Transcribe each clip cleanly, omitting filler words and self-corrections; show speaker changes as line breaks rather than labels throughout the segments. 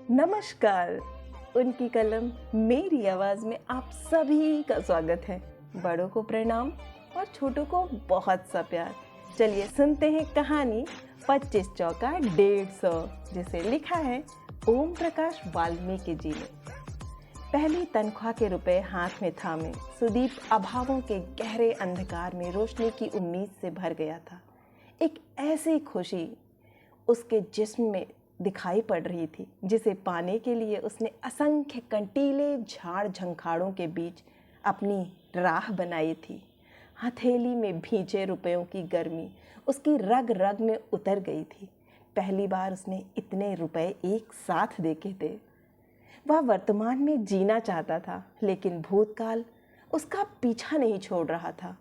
नमस्कार। उनकी कलम मेरी आवाज़ में आप सभी का स्वागत है। बड़ों को प्रणाम और छोटों को बहुत सा प्यार। चलिए सुनते हैं कहानी 25 चौका 150, जिसे लिखा है ओम प्रकाश वाल्मीकि जी ने। पहली तनख्वाह के रुपए हाथ में थामे सुदीप अभावों के गहरे अंधकार में रोशनी की उम्मीद से भर गया था। एक ऐसी खुशी उसके जिस्म में दिखाई पड़ रही थी जिसे पाने के लिए उसने असंख्य कंटीले झाड़ झंखाड़ों के बीच अपनी राह बनाई थी। हथेली में भींचे रुपयों की गर्मी उसकी रग रग में उतर गई थी। पहली बार उसने इतने रुपए एक साथ देखे थे। वह वर्तमान में जीना चाहता था, लेकिन भूतकाल उसका पीछा नहीं छोड़ रहा था।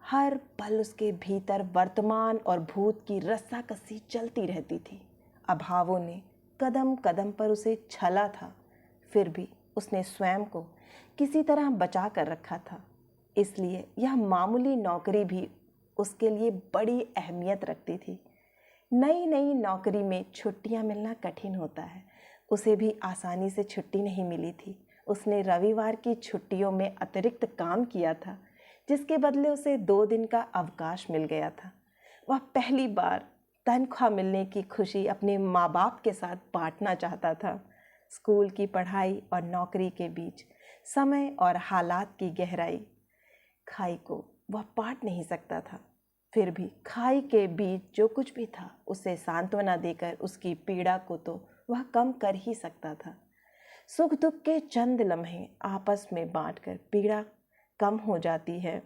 हर पल उसके भीतर वर्तमान और भूत की रस्साकसी चलती रहती थी। अभावों ने कदम कदम पर उसे छला था, फिर भी उसने स्वयं को किसी तरह बचा कर रखा था। इसलिए यह मामूली नौकरी भी उसके लिए बड़ी अहमियत रखती थी। नई नई नौकरी में छुट्टियां मिलना कठिन होता है। उसे भी आसानी से छुट्टी नहीं मिली थी। उसने रविवार की छुट्टियों में अतिरिक्त काम किया था, जिसके बदले उसे 2 दिन का अवकाश मिल गया था। वह पहली बार तनख्वाह मिलने की खुशी अपने माँ बाप के साथ बांटना चाहता था। स्कूल की पढ़ाई और नौकरी के बीच समय और हालात की गहराई खाई को वह बांट नहीं सकता था। फिर भी खाई के बीच जो कुछ भी था उसे सांत्वना देकर उसकी पीड़ा को तो वह कम कर ही सकता था। सुख दुख के चंद लम्हे आपस में बांटकर पीड़ा कम हो जाती है।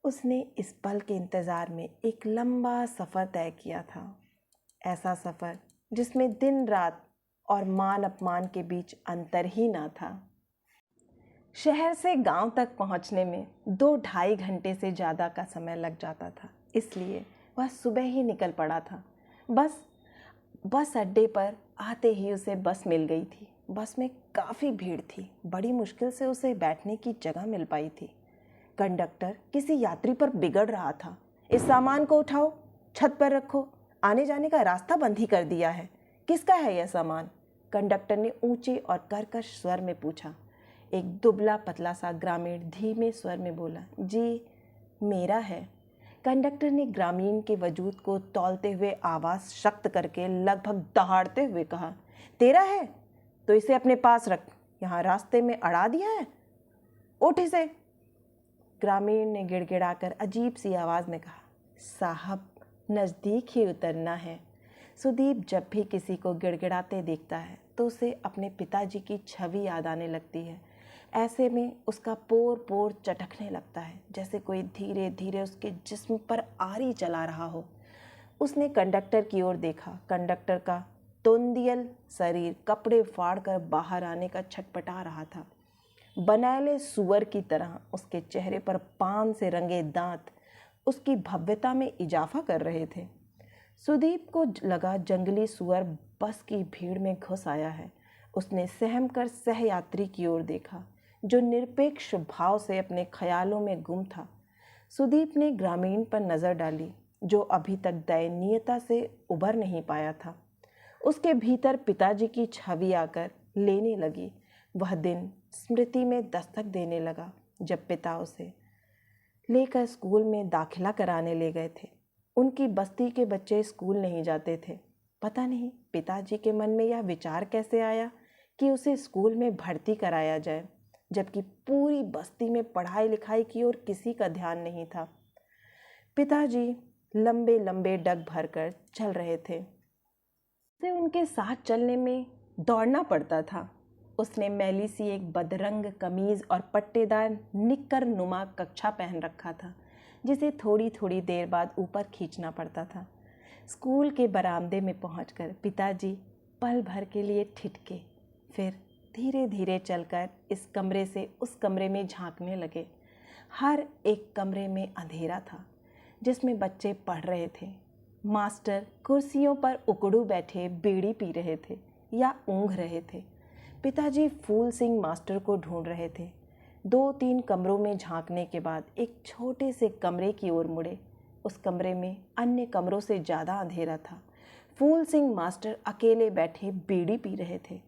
उसने इस पल के इंतज़ार में एक लंबा सफ़र तय किया था। ऐसा सफ़र जिसमें दिन रात और मान अपमान के बीच अंतर ही ना था। शहर से गांव तक पहुंचने में 2-2.5 घंटे से ज़्यादा का समय लग जाता था। इसलिए वह सुबह ही निकल पड़ा था। बस अड्डे पर आते ही उसे बस मिल गई थी। बस में काफ़ी भीड़ थी। बड़ी मुश्किल से उसे बैठने की जगह मिल पाई थी। कंडक्टर किसी यात्री पर बिगड़ रहा था। इस सामान को उठाओ, छत पर रखो, आने जाने का रास्ता बंद ही कर दिया है। किसका है यह सामान? कंडक्टर ने ऊंचे और कर्कश स्वर में पूछा। एक दुबला पतला सा ग्रामीण धीमे स्वर में बोला, जी मेरा है। कंडक्टर ने ग्रामीण के वजूद को तौलते हुए आवाज़ शक्त करके लगभग दहाड़ते हुए कहा, तेरा है तो इसे अपने पास रख, यहाँ रास्ते में अड़ा दिया है, उठ इसे। ग्रामीण ने गिड़गिड़ाकर अजीब सी आवाज़ में कहा, साहब नज़दीक ही उतरना है। सुदीप जब भी किसी को गिड़गिड़ाते देखता है तो उसे अपने पिताजी की छवि याद आने लगती है। ऐसे में उसका पोर पोर चटकने लगता है, जैसे कोई धीरे धीरे उसके जिस्म पर आरी चला रहा हो। उसने कंडक्टर की ओर देखा। कंडक्टर का तोंदियल शरीर कपड़े फाड़कर बाहर आने का छटपटा रहा था। बनैले सुअर की तरह उसके चेहरे पर पान से रंगे दांत उसकी भव्यता में इजाफा कर रहे थे। सुदीप को लगा जंगली सुअर बस की भीड़ में घुस आया है। उसने सहम कर सहयात्री की ओर देखा, जो निरपेक्ष भाव से अपने ख्यालों में गुम था। सुदीप ने ग्रामीण पर नज़र डाली, जो अभी तक दयनीयता से उबर नहीं पाया था। उसके भीतर पिताजी की छवि आकर लेने लगी। वह दिन स्मृति में दस्तक देने लगा जब पिता उसे लेकर स्कूल में दाखिला कराने ले गए थे। उनकी बस्ती के बच्चे स्कूल नहीं जाते थे। पता नहीं पिताजी के मन में यह विचार कैसे आया कि उसे स्कूल में भर्ती कराया जाए, जबकि पूरी बस्ती में पढ़ाई लिखाई की ओर किसी का ध्यान नहीं था। पिताजी लंबे लंबे डग भरकर चल रहे थे। उसे उनके साथ चलने में दौड़ना पड़ता था। उसने मैली सी एक बदरंग कमीज और पट्टेदार निक्कर नुमा कच्छा पहन रखा था, जिसे थोड़ी थोड़ी देर बाद ऊपर खींचना पड़ता था। स्कूल के बरामदे में पहुंचकर पिताजी पल भर के लिए ठिठके, फिर धीरे धीरे चलकर इस कमरे से उस कमरे में झांकने लगे। हर एक कमरे में अंधेरा था, जिसमें बच्चे पढ़ रहे थे। मास्टर कुर्सियों पर उकड़ू बैठे बीड़ी पी रहे थे या ऊँघ रहे थे। पिताजी फूल सिंह मास्टर को ढूंढ रहे थे। 2-3 कमरों में झांकने के बाद एक छोटे से कमरे की ओर मुड़े। उस कमरे में अन्य कमरों से ज़्यादा अंधेरा था। फूल सिंह मास्टर अकेले बैठे बीड़ी पी रहे थे।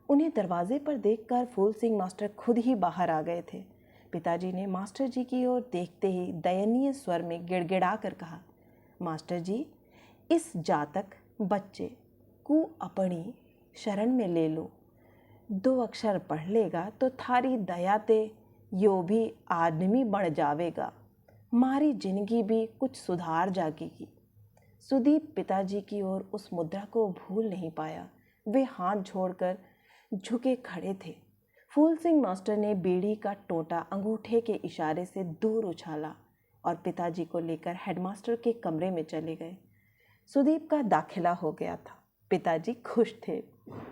उन्हें दरवाजे पर देखकर फूल सिंह मास्टर खुद ही बाहर आ गए थे। पिताजी ने मास्टर जी की ओर देखते ही दयनीय स्वर में गिड़गिड़ा कर कहा, मास्टर जी, इस जातक बच्चे को अपनी शरण में ले लो। 2 अक्षर पढ़ लेगा तो थारी दया ते यो भी आदमी बढ़ जावेगा, मारी जिंदगी भी कुछ सुधार जाएगी। सुदीप पिताजी की ओर उस मुद्रा को भूल नहीं पाया। वे हाथ जोड़कर झुके खड़े थे। फूल सिंह मास्टर ने बीड़ी का टोंटा अंगूठे के इशारे से दूर उछाला और पिताजी को लेकर हेडमास्टर के कमरे में चले गए। सुदीप का दाखिला हो गया था। पिताजी खुश थे।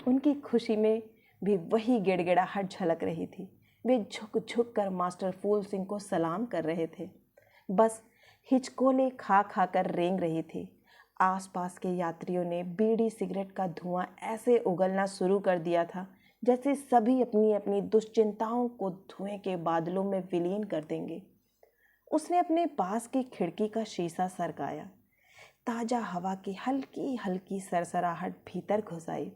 उनकी खुशी में भी वही गिड़गिड़ाहट झलक रही थी। वे झुक झुक कर मास्टर फूल सिंह को सलाम कर रहे थे। बस हिचकोले खा खा कर रेंग रही थी। आसपास के यात्रियों ने बीड़ी सिगरेट का धुआं ऐसे उगलना शुरू कर दिया था जैसे सभी अपनी अपनी दुश्चिंताओं को धुएं के बादलों में विलीन कर देंगे। उसने अपने पास की खिड़की का शीशा सरकाया। ताज़ा हवा की हल्की हल्की सरसराहट भीतर घुस आई।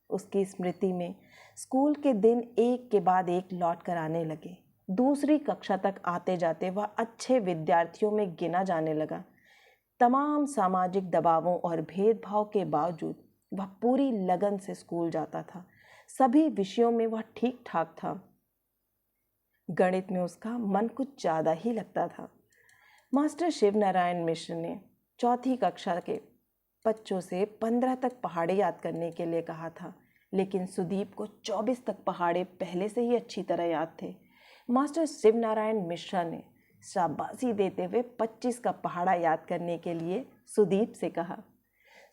उसकी स्मृति में स्कूल के दिन एक के बाद एक लौट कर आने लगे। दूसरी कक्षा तक आते जाते वह अच्छे विद्यार्थियों में गिना जाने लगा। तमाम सामाजिक दबावों और भेदभाव के बावजूद वह पूरी लगन से स्कूल जाता था। सभी विषयों में वह ठीक ठाक था। गणित में उसका मन कुछ ज़्यादा ही लगता था। मास्टर शिव नारायण मिश्र ने 4th कक्षा के बच्चों से 15 तक पहाड़े याद करने के लिए कहा था, लेकिन सुदीप को 24 तक पहाड़े पहले से ही अच्छी तरह याद थे। मास्टर शिव नारायण मिश्रा ने शाबाशी देते हुए 25 का पहाड़ा याद करने के लिए सुदीप से कहा।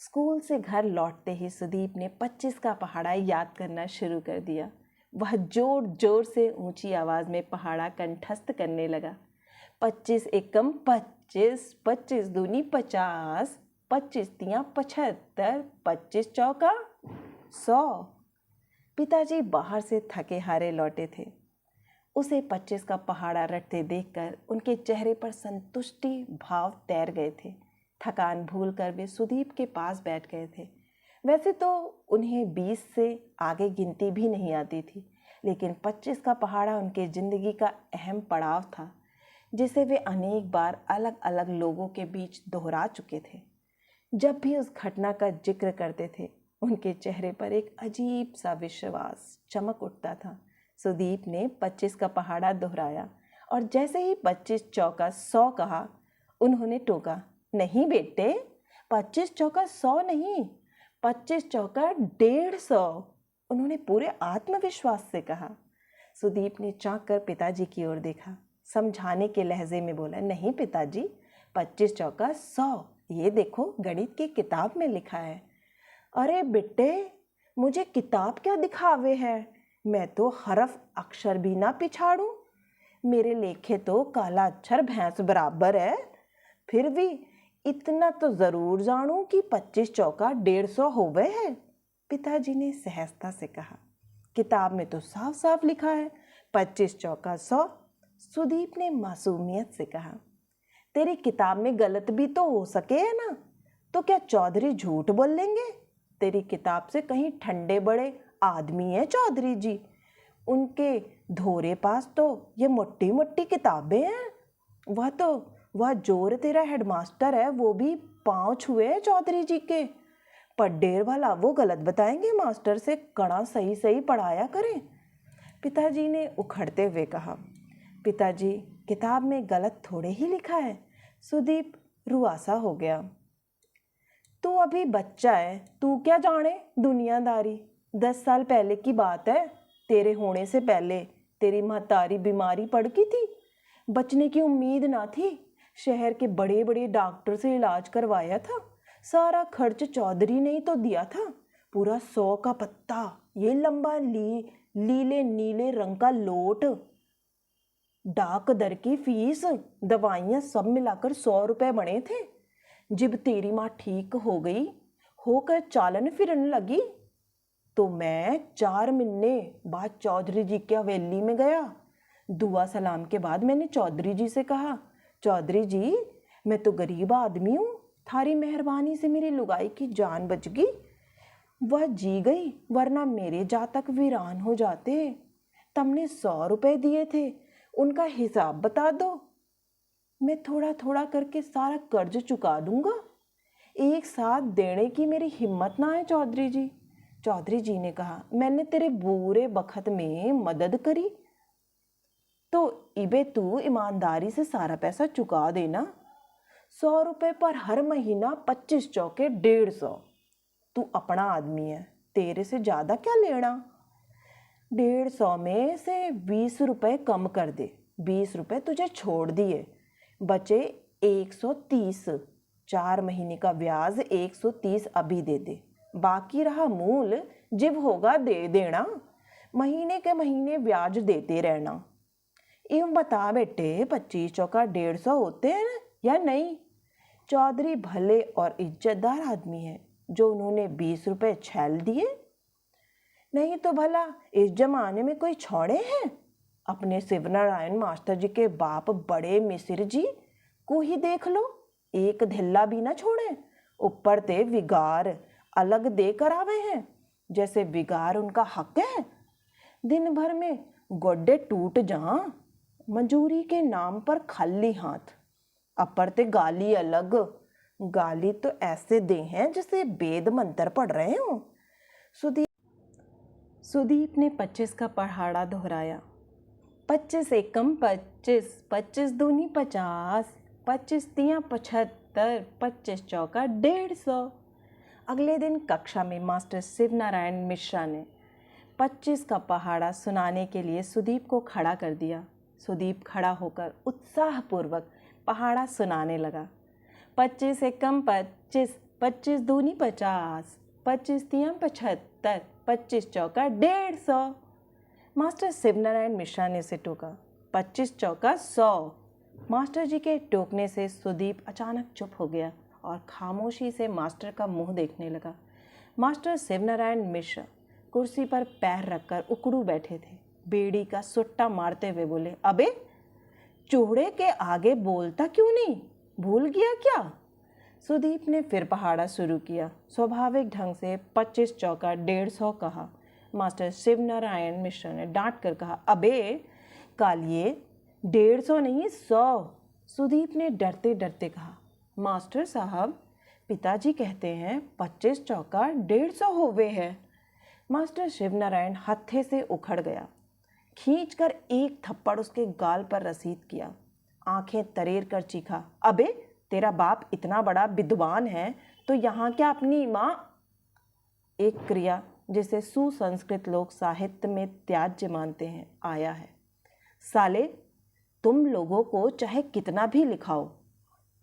स्कूल से घर लौटते ही सुदीप ने 25 का पहाड़ा याद करना शुरू कर दिया। वह जोर जोर से ऊंची आवाज़ में पहाड़ा कंठस्थ करने लगा। 25 एकम 25, 25 दूनी 50, 25 तियां 75, 25 चौका 100। पिताजी बाहर से थके हारे लौटे थे। उसे 25 का पहाड़ा रटते देखकर उनके चेहरे पर संतुष्टि भाव तैर गए थे। थकान भूलकर वे सुदीप के पास बैठ गए थे। वैसे तो उन्हें 20 से आगे गिनती भी नहीं आती थी, लेकिन 25 का पहाड़ा उनके ज़िंदगी का अहम पड़ाव था, जिसे वे अनेक बार अलग अलग लोगों के बीच दोहरा चुके थे। जब भी उस घटना का जिक्र करते थे, उनके चेहरे पर एक अजीब सा विश्वास चमक उठता था। सुदीप ने 25 का पहाड़ा दोहराया और जैसे ही 25 चौका 100 कहा, उन्होंने टोका, नहीं बेटे, 25 चौका 100 नहीं, 25 चौका 150। उन्होंने पूरे आत्मविश्वास से कहा। सुदीप ने झांक कर पिताजी की ओर देखा। समझाने के लहजे में बोला, नहीं पिताजी, 25 चौका 100, ये देखो गणित की किताब में लिखा है। अरे बेटे, मुझे किताब क्या दिखावे है, मैं तो हरफ अक्षर भी ना पिछाड़ूं। मेरे लेखे तो काला अक्षर भैंस बराबर है। फिर भी इतना तो ज़रूर जानूं कि 25 चौका 150 होवे है। पिताजी ने सहजता से कहा, किताब में तो साफ साफ लिखा है 25 चौका 100। सुदीप ने मासूमियत से कहा, तेरी किताब में गलत भी तो हो सके है ना, तो क्या चौधरी झूठ बोल लेंगे? तेरी किताब से कहीं ठंडे बड़े आदमी है चौधरी जी, उनके धोरे पास तो ये मोटी मोटी किताबें हैं। वह जोर तेरा हेडमास्टर है, वो भी पाँव छुए हैं चौधरी जी के। पड्डेर वाला वो गलत बताएंगे, मास्टर से कड़ा सही सही पढ़ाया करें। पिताजी ने उखड़ते हुए कहा, पिताजी, किताब में गलत थोड़े ही लिखा है। सुदीप रुआसा हो गया। तू अभी बच्चा है, तू क्या जाने दुनियादारी। 10 साल पहले की बात है, तेरे होने से पहले तेरी महतारी बीमारी पड़ गई थी। बचने की उम्मीद ना थी। शहर के बड़े बड़े डॉक्टर से इलाज करवाया था। सारा खर्च चौधरी ने ही तो दिया था। पूरा 100 का पत्ता, ये लंबा लीले नीले रंग का लोट, डाक दर की फीस, दवाइयाँ सब मिलाकर 100 रुपये बने थे। जब तेरी माँ ठीक हो गई, होकर चालन फिरने लगी, तो मैं 4 महीने बाद चौधरी जी की हवेली में गया। दुआ सलाम के बाद मैंने चौधरी जी से कहा, चौधरी जी, मैं तो गरीब आदमी हूँ, थारी मेहरबानी से मेरी लुगाई की जान बच गई। वह जी गई, वरना मेरे जातक वीरान हो जाते। तुमने 100 रुपए दिए थे, उनका हिसाब बता दो। मैं थोड़ा थोड़ा करके सारा कर्ज चुका दूंगा। एक साथ देने की मेरी हिम्मत ना है चौधरी जी। चौधरी जी ने कहा, मैंने तेरे बुरे बखत में मदद करी, तो इबे तू ईमानदारी से सारा पैसा चुका देना। 100 रुपए पर हर महीना 25 चौके 150। तू अपना आदमी है, तेरे से ज़्यादा क्या लेना। 150 में से 20 रुपए कम कर दे। 20 रुपए तुझे छोड़ दिए, बचे 130। 4 महीने का ब्याज 130 अभी दे दे, बाकी रहा मूल जब होगा दे देना। महीने के महीने ब्याज देते रहना। यूं बता बेटे, 25 चौका 150 होते हैं या नहीं। चौधरी भले और इज्जतदार आदमी है, जो उन्होंने 20 रुपए छेल दिए। नहीं तो भला इस जमाने में कोई छोड़े हैं। अपने शिवनारायण मास्टर जी के बाप बड़े मिसिर जी को ही देख लो, एक धिल्ला भी ना छोड़े। ऊपर ते विगार अलग दे कर आवे हैं, जैसे विगार उनका हक है। दिन भर में गोड्डे टूट जा, मंजूरी के नाम पर खाली हाथ। अपर ते गाली अलग। गाली तो ऐसे दे हैं जैसे वेद मंत्र पढ़ रहे हो। सुदीप ने 25 का पहाड़ा दोहराया। 25 एकम 25, 25 दूनी 50, 25 तियाँ 75, 25 चौका 150। अगले दिन कक्षा में मास्टर शिवनारायण मिश्रा ने 25 का पहाड़ा सुनाने के लिए सुदीप को खड़ा कर दिया। सुदीप खड़ा होकर उत्साहपूर्वक पहाड़ा सुनाने लगा। 25 एकम 25, 25 दूनी 50, 25 तियाँ 75, 25 चौका 150। मास्टर शिवनारायण मिश्रा ने उसे टोका। 25 चौका 100। मास्टर जी के टोकने से सुदीप अचानक चुप हो गया और खामोशी से मास्टर का मुंह देखने लगा। मास्टर शिवनारायण मिश्रा कुर्सी पर पैर रखकर उकड़ू बैठे थे। बेड़ी का सुट्टा मारते हुए बोले, अबे चूड़े के आगे बोलता क्यों नहीं, भूल गया क्या। सुदीप ने फिर पहाड़ा शुरू किया। स्वाभाविक ढंग से 25 चौका 150 कहा। मास्टर शिवनारायण मिश्रा ने डांट कर कहा, अबे कालिए 150 नहीं 100। सुदीप ने डरते डरते कहा, मास्टर साहब पिताजी कहते हैं 25 चौका 150 होवे है। मास्टर शिवनारायण हत्थे से उखड़ गया। खींचकर एक थप्पड़ उसके गाल पर रसीद किया। आंखें तरेर कर चीखा, अबे तेरा बाप इतना बड़ा विद्वान है तो यहाँ क्या अपनी माँ। एक क्रिया जिसे सुसंस्कृत लोग साहित्य में त्याज्य मानते हैं आया है। साले तुम लोगों को चाहे कितना भी लिखाओ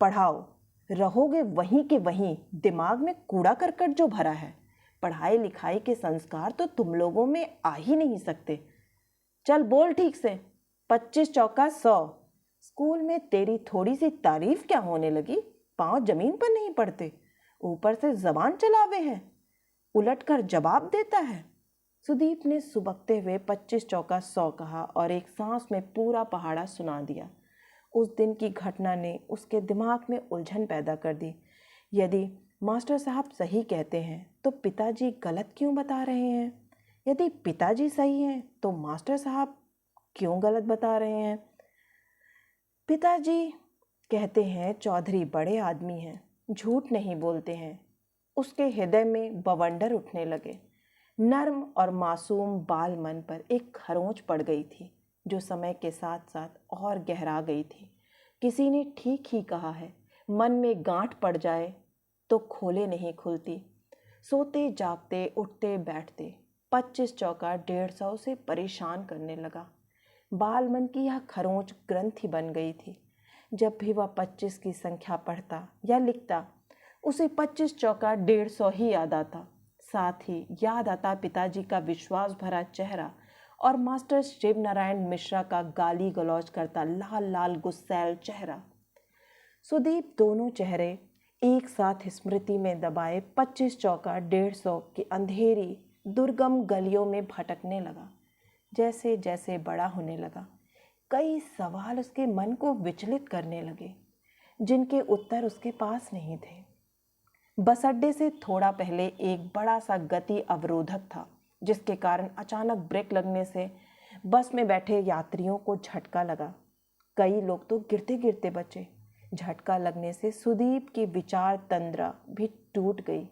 पढ़ाओ, रहोगे वहीं के वहीं। दिमाग में कूड़ा करकट जो भरा है, पढ़ाई लिखाई के संस्कार तो तुम लोगों में आ ही नहीं सकते। चल बोल ठीक से, 25 चौका 100। स्कूल में तेरी थोड़ी सी तारीफ क्या होने लगी, पांव जमीन पर नहीं पड़ते, ऊपर से जबान चलावे हैं, उलट कर जवाब देता है। सुदीप ने सुबकते हुए 25 चौका 100 कहा और एक सांस में पूरा पहाड़ा सुना दिया। उस दिन की घटना ने उसके दिमाग में उलझन पैदा कर दी। यदि मास्टर साहब सही कहते हैं तो पिताजी गलत क्यों बता रहे हैं। यदि पिताजी सही हैं तो मास्टर साहब क्यों गलत बता रहे हैं। पिताजी कहते हैं चौधरी बड़े आदमी हैं, झूठ नहीं बोलते हैं। उसके हृदय में बवंडर उठने लगे। नर्म और मासूम बाल मन पर एक खरोंच पड़ गई थी, जो समय के साथ साथ और गहरा गई थी। किसी ने ठीक ही कहा है, मन में गांठ पड़ जाए तो खोले नहीं खुलती। सोते जागते उठते बैठते 25 चौका 150 से परेशान करने लगा। बाल मन की यह खरोंच ग्रंथि बन गई थी। जब भी वह 25 की संख्या पढ़ता या लिखता, उसे 25 चौका 150 ही याद आता। साथ ही याद आता पिताजी का विश्वास भरा चेहरा और मास्टर शिवनारायण मिश्रा का गाली गलौज करता लाल लाल गुस्सैल चेहरा। सुदीप दोनों चेहरे एक साथ स्मृति में दबाए 25 चौका 150 की अंधेरी दुर्गम गलियों में भटकने लगा। जैसे जैसे बड़ा होने लगा, कई सवाल उसके मन को विचलित करने लगे, जिनके उत्तर उसके पास नहीं थे। बस अड्डे से थोड़ा पहले एक बड़ा सा गति अवरोधक था, जिसके कारण अचानक ब्रेक लगने से बस में बैठे यात्रियों को झटका लगा। कई लोग तो गिरते गिरते बचे। झटका लगने से सुदीप की विचार तंद्रा भी टूट गई।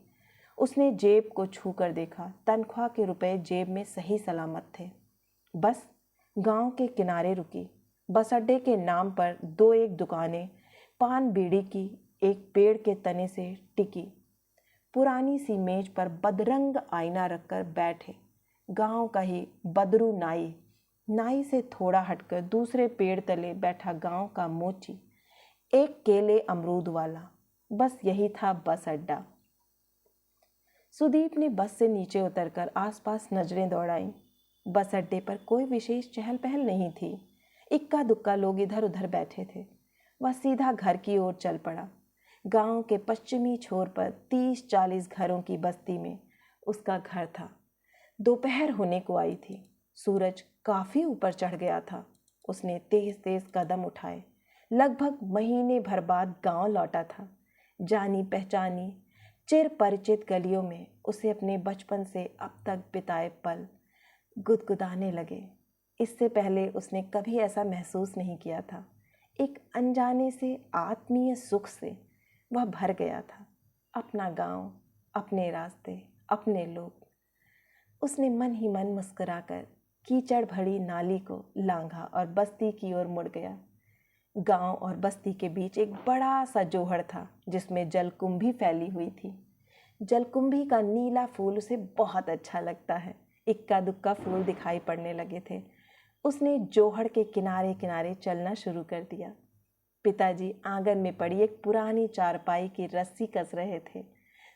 उसने जेब को छू कर देखा। तनख्वाह के रुपए जेब में सही सलामत थे। बस गांव के किनारे रुकी। बस अड्डे के नाम पर दो एक दुकानें पान बीड़ी की एक पेड़ के तने से टिकी। पुरानी सी मेज पर बदरंग आईना रखकर बैठे गांव का ही बदरू नाई। नाई से थोड़ा हटकर दूसरे पेड़ तले बैठा गांव का मोची, एक केले अमरूद वाला। बस यही था बस अड्डा। सुदीप ने बस से नीचे उतरकर आसपास नजरें दौड़ाईं। बस अड्डे पर कोई विशेष चहल पहल नहीं थी। इक्का दुक्का लोग इधर उधर बैठे थे। वह सीधा घर की ओर चल पड़ा। गांव के पश्चिमी छोर पर 30-40 घरों की बस्ती में उसका घर था। दोपहर होने को आई थी। सूरज काफी ऊपर चढ़ गया था। उसने तेज तेज कदम उठाए। लगभग महीने भर बाद गांव लौटा था। जानी पहचानी चिर परिचित गलियों में उसे अपने बचपन से अब तक बिताए पल गुदगुदाने लगे। इससे पहले उसने कभी ऐसा महसूस नहीं किया था। एक अनजाने से आत्मीय सुख से वह भर गया था। अपना गांव, अपने रास्ते, अपने लोग। उसने मन ही मन मुस्कुराकर कीचड़ भरी नाली को लांघा और बस्ती की ओर मुड़ गया। गांव और बस्ती के बीच एक बड़ा सा जोहड़ था, जिसमें जलकुंभी फैली हुई थी। जलकुंभी का नीला फूल उसे बहुत अच्छा लगता है। इक्का दुक्का फूल दिखाई पड़ने लगे थे। उसने जोहड़ के किनारे किनारे चलना शुरू कर दिया। पिताजी आंगन में पड़ी एक पुरानी चारपाई की रस्सी कस रहे थे।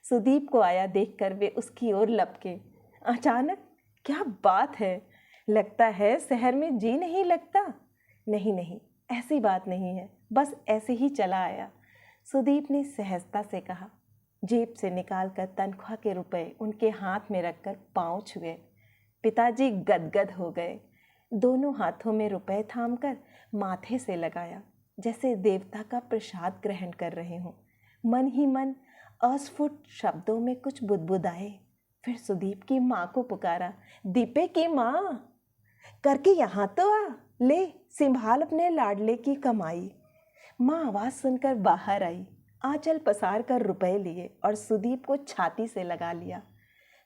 सुदीप को आया देखकर वे उसकी ओर लपके। अचानक, क्या बात है, लगता है शहर में जी नहीं लगता। नहीं नहीं, ऐसी बात नहीं है, बस ऐसे ही चला आया, सुदीप ने सहजता से कहा। जेब से निकालकर तनख्वाह के रुपए उनके हाथ में रखकर पांव छुए। पिताजी गदगद हो गए। दोनों हाथों में रुपए थामकर माथे से लगाया, जैसे देवता का प्रसाद ग्रहण कर रहे हों। मन ही मन अस्फुट शब्दों में कुछ बुदबुदाए। फिर सुदीप की माँ को पुकारा, दीपे की माँ, करके यहाँ तो आ, ले संभाल अपने लाडले की कमाई। माँ आवाज़ सुनकर बाहर आई। आंचल पसार कर रुपए लिए और सुदीप को छाती से लगा लिया।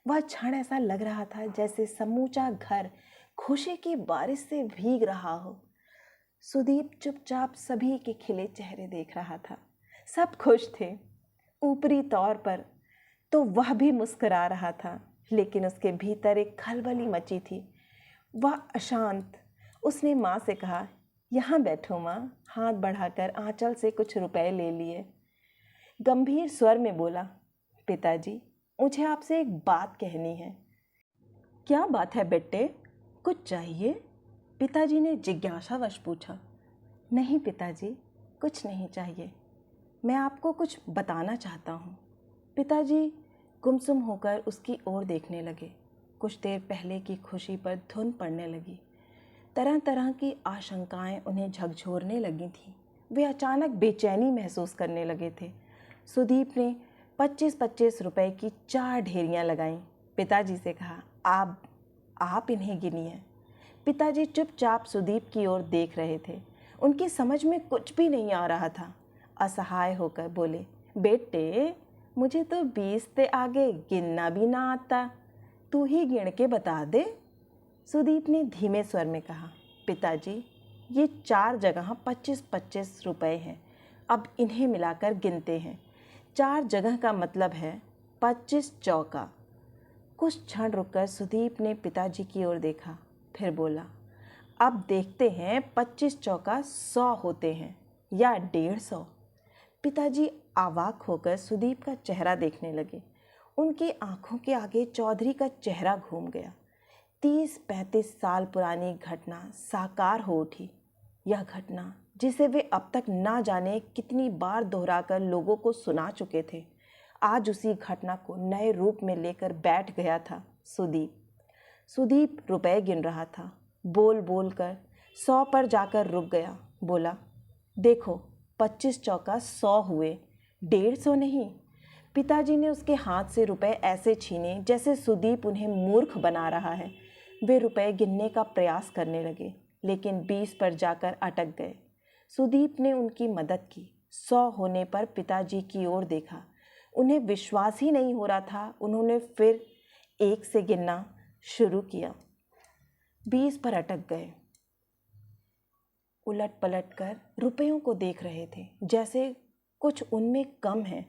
वह क्षण ऐसा लग रहा था जैसे समूचा घर खुशी की बारिश से भीग रहा हो। सुदीप चुपचाप सभी के खिले चेहरे देख रहा था। सब खुश थे। ऊपरी तौर पर तो वह भी मुस्कुरा रहा था, लेकिन उसके भीतर एक खलबली मची थी। वह अशांत। उसने माँ से कहा, यहाँ बैठो माँ। हाथ बढ़ाकर आंचल से कुछ रुपए ले लिए। गंभीर स्वर में बोला, पिताजी, मुझे आपसे एक बात कहनी है। क्या बात है बेटे, कुछ चाहिए? पिताजी ने जिज्ञासावश पूछा। नहीं पिताजी, कुछ नहीं चाहिए, मैं आपको कुछ बताना चाहता हूँ। पिताजी गुमसुम होकर उसकी ओर देखने लगे। कुछ देर पहले की खुशी पर धुन पड़ने लगी। तरह तरह की आशंकाएं उन्हें झकझोरने लगी थीं। वे अचानक बेचैनी महसूस करने लगे थे। सुदीप ने 25-25 रुपए की 4 ढेरियां लगाईं। पिताजी से कहा, आप इन्हें गिनिए। पिताजी चुपचाप सुदीप की ओर देख रहे थे। उनकी समझ में कुछ भी नहीं आ रहा था। असहाय होकर बोले, बेटे, मुझे तो 20 से आगे गिनना भी ना आता, तू ही गिन के बता दे। सुदीप ने धीमे स्वर में कहा, पिताजी, ये 4 जगह 25-25 रुपए हैं। अब इन्हें मिलाकर गिनते हैं। 4 जगह का मतलब है 25 चौका। कुछ क्षण रुककर सुदीप ने पिताजी की ओर देखा, फिर बोला, अब देखते हैं 25 चौका 100 होते हैं या 150। पिताजी अवाक होकर सुदीप का चेहरा देखने लगे। उनकी आंखों के आगे चौधरी का चेहरा घूम गया। 30-35 साल पुरानी घटना साकार हो उठी। यह घटना जिसे वे अब तक ना जाने कितनी बार दोहराकर लोगों को सुना चुके थे, आज उसी घटना को नए रूप में लेकर बैठ गया था सुदीप रुपए गिन रहा था। बोल बोल कर 100 पर जाकर रुक गया। बोला, देखो, 25 चौका 100 हुए, 150 नहीं। पिताजी ने उसके हाथ से रुपए ऐसे छीने जैसे सुदीप उन्हें मूर्ख बना रहा है। वे रुपए गिनने का प्रयास करने लगे, लेकिन 20 पर जाकर अटक गए। सुदीप ने उनकी मदद की। 100 होने पर पिताजी की ओर देखा। उन्हें विश्वास ही नहीं हो रहा था। उन्होंने फिर 1 से गिनना शुरू किया। 20 पर अटक गए। उलट पलट कर रुपयों को देख रहे थे, जैसे कुछ उनमें कम है।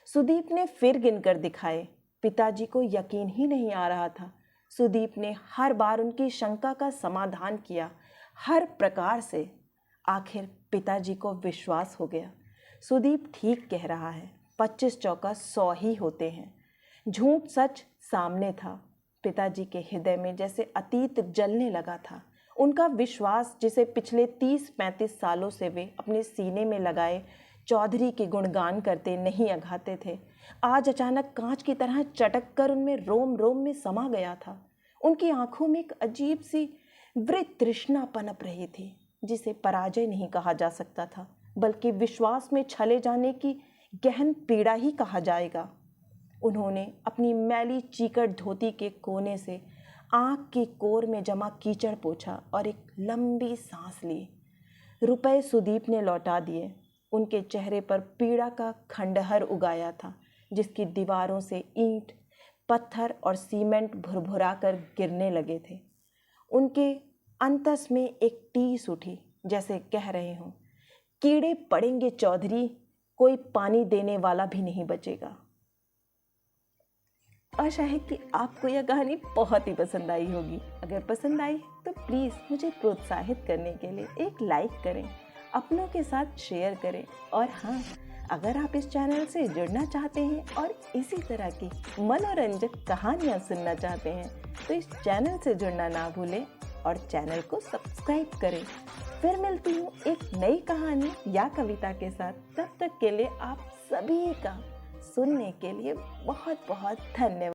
सुदीप ने फिर गिनकर दिखाए। पिताजी को यकीन ही नहीं आ रहा था। सुदीप ने हर बार उनकी शंका का समाधान किया, हर प्रकार से। आखिर पिताजी को विश्वास हो गया। सुदीप ठीक कह रहा है, 25 चौका 100 ही होते हैं। झूठ सच सामने था। पिताजी के हृदय में जैसे अतीत जलने लगा था। उनका विश्वास, जिसे पिछले 30-35 सालों से वे अपने सीने में लगाए चौधरी के गुणगान करते नहीं अघाते थे, आज अचानक कांच की तरह चटक कर उनमें रोम रोम में समा गया था। उनकी आंखों में एक अजीब सी वृत्त तृष्णा पनप रही थी, जिसे पराजय नहीं कहा जा सकता था, बल्कि विश्वास में छले जाने की गहन पीड़ा ही कहा जाएगा। उन्होंने अपनी मैली चीकट धोती के कोने से आँख की कोर में जमा कीचड़ पोंछा और एक लंबी सांस ली। रुपए सुदीप ने लौटा दिए। उनके चेहरे पर पीड़ा का खंडहर उगाया था, जिसकी दीवारों से ईंट, पत्थर और सीमेंट भुरभुरा कर गिरने लगे थे। उनके अंतस में एक टीस उठी, जैसे कह रहे हों, कीड़े पड़ेंगे चौधरी, कोई पानी देने वाला भी नहीं बचेगा। आशा है कि आपको यह कहानी बहुत ही पसंद आई होगी। अगर पसंद आई तो प्लीज़ मुझे प्रोत्साहित करने के लिए एक लाइक करें, अपनों के साथ शेयर करें। और हाँ, अगर आप इस चैनल से जुड़ना चाहते हैं और इसी तरह की मनोरंजक कहानियाँ सुनना चाहते हैं तो इस चैनल से जुड़ना ना भूलें और चैनल को सब्सक्राइब करें। फिर मिलती हूँ एक नई कहानी या कविता के साथ। तब तक के लिए आप सभी का सुनने के लिए बहुत बहुत धन्यवाद।